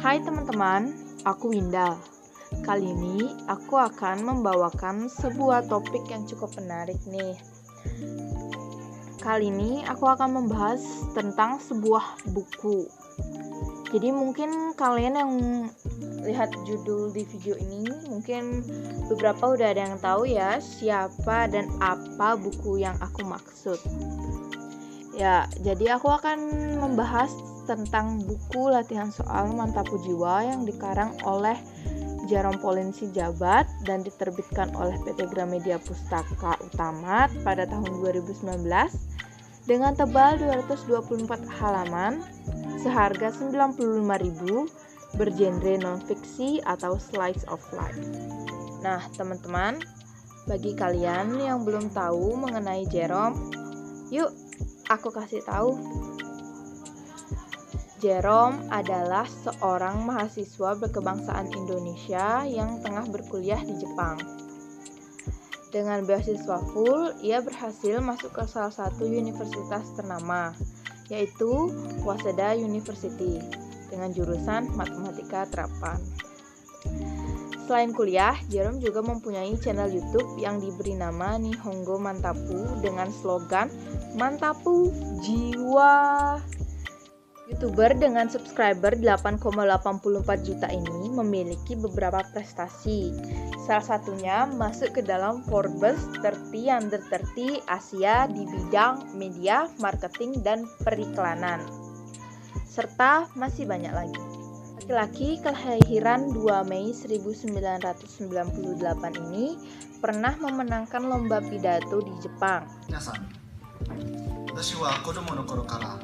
Hai teman-teman, aku Winda. Kali ini aku akan membawakan sebuah topik yang cukup menarik nih. Kali ini aku akan membahas tentang sebuah buku. Jadi mungkin kalian yang lihat judul di video ini, mungkin beberapa udah ada yang tahu ya siapa dan apa buku yang aku maksud. Ya, jadi aku akan membahas tentang buku latihan soal Mantapu Jiwa yang dikarang oleh Jerome Pauline Sijabat dan diterbitkan oleh PT Gramedia Pustaka Utama pada tahun 2019 dengan tebal 224 halaman, seharga 95.000, bergenre non-fiksi atau slice of life. Nah, teman-teman, bagi kalian yang belum tahu mengenai Jerome, yuk aku kasih tahu. Jerome adalah seorang mahasiswa berkebangsaan Indonesia yang tengah berkuliah di Jepang. Dengan beasiswa full, ia berhasil masuk ke salah satu universitas ternama, yaitu Waseda University, dengan jurusan Matematika Terapan. Selain kuliah, Jerome juga mempunyai channel YouTube yang diberi nama Nihongo Mantapu dengan slogan Mantapu Jiwa. YouTuber dengan subscriber 8,84 juta ini memiliki beberapa prestasi. Salah satunya masuk ke dalam Forbes 30 Under 30 Asia di bidang media, marketing, dan periklanan. Serta masih banyak lagi. Laki-laki kelahiran 2 Mei 1998 ini pernah memenangkan lomba pidato di Jepang. 私は子供の頃から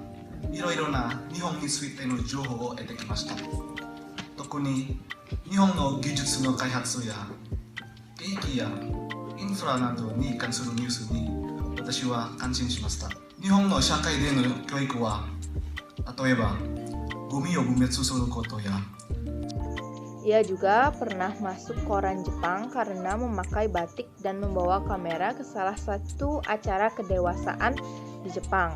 いろいろな日本についての情報を得てきました。特に日本の技術の開発や兵器やインフラなどに関するニュースに私は感心しました。日本の社会での教育は例えばゴミを分別することや Ia juga pernah masuk koran Jepang karena memakai batik dan membawa kamera ke salah satu acara kedewasaan di Jepang.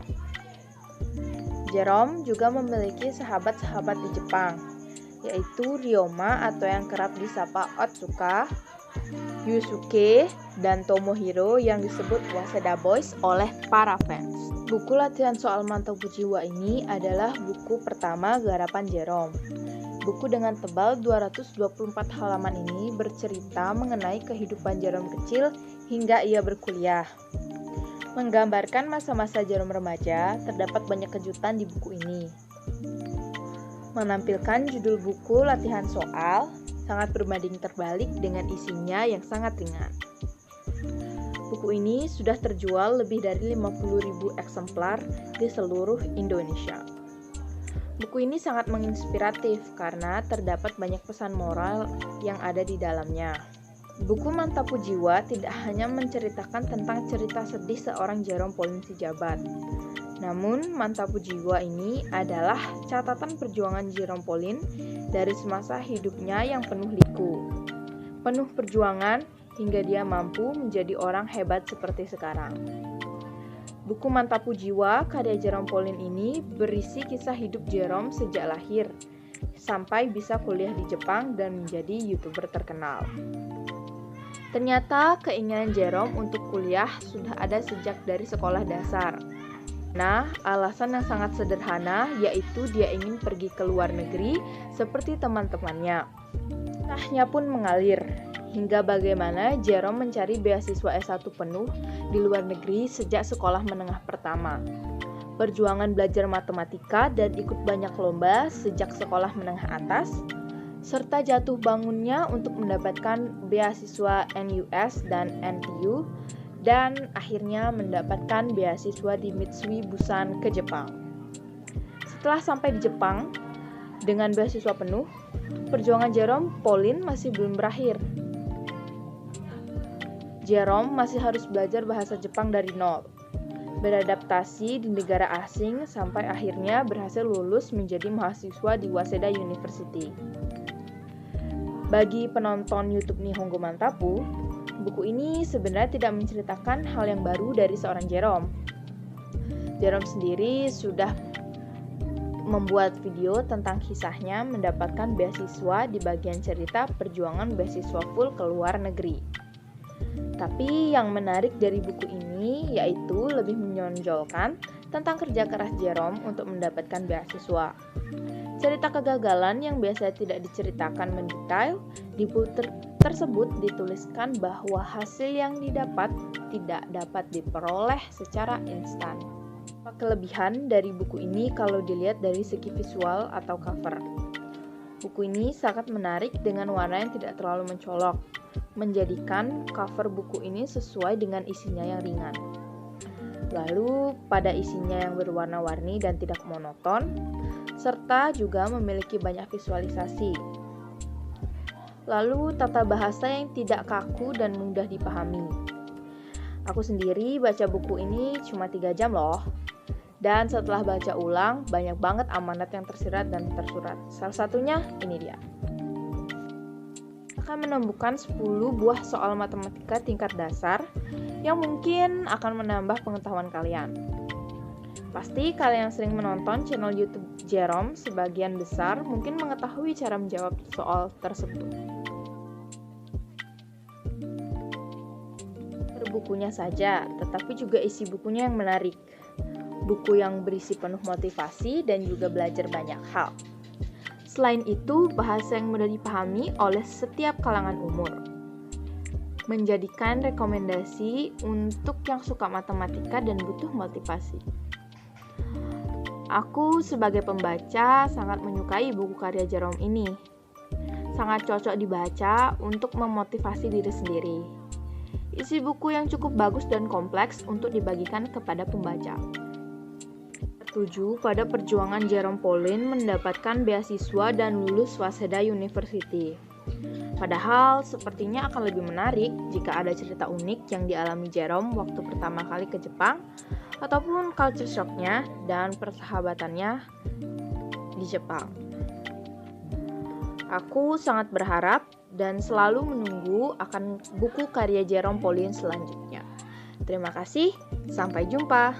Jerome juga memiliki sahabat-sahabat di Jepang, yaitu Ryoma atau yang kerap disapa Otsuka, Yusuke, dan Tomohiro yang disebut Waseda Boys oleh para fans. Buku latihan soal Mantapu Jiwa ini adalah buku pertama garapan Jerome. Buku dengan tebal 224 halaman ini bercerita mengenai kehidupan Jerome kecil hingga ia berkuliah. Menggambarkan masa-masa Jerome remaja, terdapat banyak kejutan di buku ini. Menampilkan judul buku latihan soal, sangat berbanding terbalik dengan isinya yang sangat ringan. Buku ini sudah terjual lebih dari 50.000 eksemplar di seluruh Indonesia. Buku ini sangat menginspiratif karena terdapat banyak pesan moral yang ada di dalamnya. Buku Mantapu Jiwa tidak hanya menceritakan tentang cerita sedih seorang Jerome Pauline Sijabat. Namun, Mantapu Jiwa ini adalah catatan perjuangan Jerome Pauline dari semasa hidupnya yang penuh liku. Penuh perjuangan hingga dia mampu menjadi orang hebat seperti sekarang. Buku Mantapu Jiwa karya Jerome Pauline ini berisi kisah hidup Jerome sejak lahir sampai bisa kuliah di Jepang dan menjadi YouTuber terkenal. Ternyata keinginan Jerome untuk kuliah sudah ada sejak dari sekolah dasar. Nah, alasan yang sangat sederhana yaitu dia ingin pergi ke luar negeri seperti teman-temannya. Kisahnya pun mengalir. Hingga bagaimana Jerome mencari beasiswa S1 penuh di luar negeri sejak sekolah menengah pertama. Perjuangan belajar matematika dan ikut banyak lomba sejak sekolah menengah atas, serta jatuh bangunnya untuk mendapatkan beasiswa NUS dan NTU, dan akhirnya mendapatkan beasiswa di Mitsui Busan ke Jepang. Setelah sampai di Jepang, dengan beasiswa penuh, perjuangan Jerome Pauline masih belum berakhir. Jerome masih harus belajar bahasa Jepang dari nol, beradaptasi di negara asing sampai akhirnya berhasil lulus menjadi mahasiswa di Waseda University. Bagi penonton YouTube Nihongo Mantapu, buku ini sebenarnya tidak menceritakan hal yang baru dari seorang Jerome. Jerome sendiri sudah membuat video tentang kisahnya mendapatkan beasiswa di bagian cerita perjuangan beasiswa full ke luar negeri. Tapi yang menarik dari buku ini yaitu lebih menonjolkan tentang kerja keras Jerome untuk mendapatkan beasiswa. Cerita kegagalan yang biasa tidak diceritakan mendetail, di buku tersebut dituliskan bahwa hasil yang didapat tidak dapat diperoleh secara instan. Kelebihan dari buku ini kalau dilihat dari segi visual atau cover. Buku ini sangat menarik dengan warna yang tidak terlalu mencolok, menjadikan cover buku ini sesuai dengan isinya yang ringan. Lalu pada isinya yang berwarna-warni dan tidak monoton, serta juga memiliki banyak visualisasi. Lalu tata bahasa yang tidak kaku dan mudah dipahami. Aku sendiri baca buku ini cuma 3 jam loh. Dan setelah baca ulang, banyak banget amanat yang tersirat dan tersurat. Salah satunya ini dia. Akan menemukan 10 buah soal matematika tingkat dasar yang mungkin akan menambah pengetahuan kalian. Pasti kalian yang sering menonton channel YouTube Jerome sebagian besar mungkin mengetahui cara menjawab soal tersebut. Bukunya saja, tetapi juga isi bukunya yang menarik. Buku yang berisi penuh motivasi dan juga belajar banyak hal. Selain itu, bahasa yang mudah dipahami oleh setiap kalangan umur. Menjadikan rekomendasi untuk yang suka matematika dan butuh motivasi. Aku sebagai pembaca sangat menyukai buku karya Jerome ini. Sangat cocok dibaca untuk memotivasi diri sendiri. Isi buku yang cukup bagus dan kompleks untuk dibagikan kepada pembaca. Setuju pada perjuangan Jerome Pauline mendapatkan beasiswa dan lulus Waseda University. Padahal sepertinya akan lebih menarik jika ada cerita unik yang dialami Jerome waktu pertama kali ke Jepang, ataupun culture shock-nya dan persahabatannya di Jepang. Aku sangat berharap dan selalu menunggu akan buku karya Jerome Pauline selanjutnya. Terima kasih, sampai jumpa.